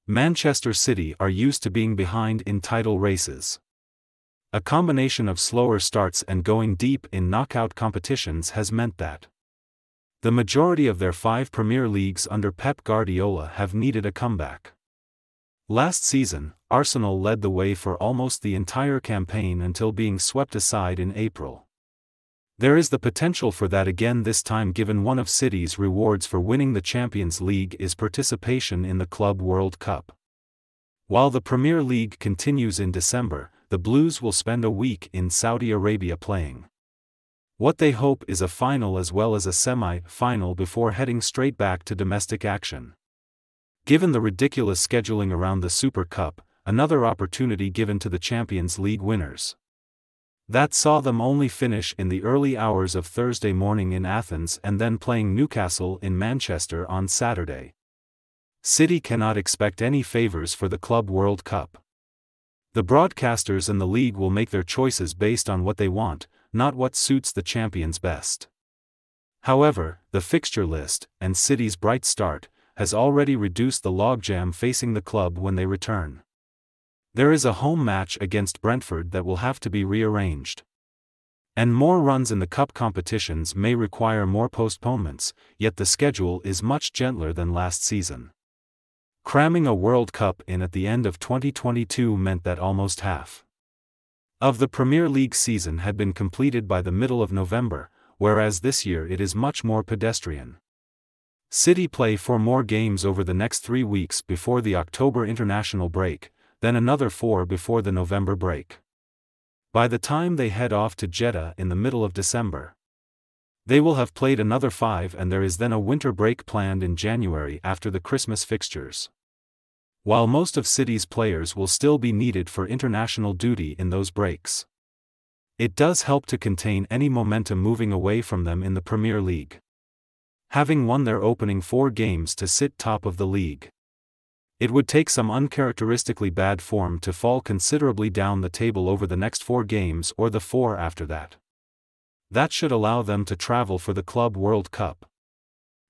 Manchester City are used to being behind in title races. A combination of slower starts and going deep in knockout competitions has meant that the majority of their 5 Premier Leagues under Pep Guardiola have needed a comeback. Last season, Arsenal led the way for almost the entire campaign until being swept aside in April. There is the potential for that again this time, given one of City's rewards for winning the Champions League is participation in the Club World Cup. While the Premier League continues in December, the Blues will spend a week in Saudi Arabia playing what they hope is a final as well as a semi-final before heading straight back to domestic action. Given the ridiculous scheduling around the Super Cup, another opportunity given to the Champions League winners. That saw them only finish in the early hours of Thursday morning in Athens and then playing Newcastle in Manchester on Saturday. City cannot expect any favours for the Club World Cup. The broadcasters and the league will make their choices based on what they want, not what suits the champions best. However, the fixture list, and City's bright start, has already reduced the logjam facing the club when they return. There is a home match against Brentford that will have to be rearranged. And more runs in the cup competitions may require more postponements, yet the schedule is much gentler than last season. Cramming a World Cup in at the end of 2022 meant that almost half of the Premier League season had been completed by the middle of November, whereas this year it is much more pedestrian. City play 4 more games over the next 3 weeks before the October international break, then another 4 before the November break. By the time they head off to Jeddah in the middle of December, they will have played another 5, and there is then a winter break planned in January after the Christmas fixtures. While most of City's players will still be needed for international duty in those breaks, it does help to contain any momentum moving away from them in the Premier League. Having won their opening 4 games to sit top of the league, it would take some uncharacteristically bad form to fall considerably down the table over the next 4 games or the 4 after that. That should allow them to travel for the Club World Cup,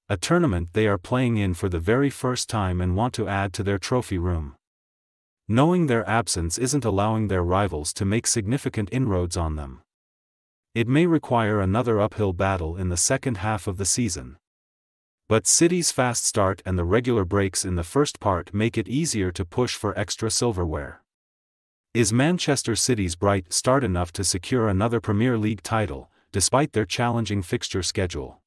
a tournament they are playing in for the very first time and want to add to their trophy room. Knowing their absence isn't allowing their rivals to make significant inroads on them. It may require another uphill battle in the second half of the season. But City's fast start and the regular breaks in the first part make it easier to push for extra silverware. Is Manchester City's bright start enough to secure another Premier League title, despite their challenging fixture schedule?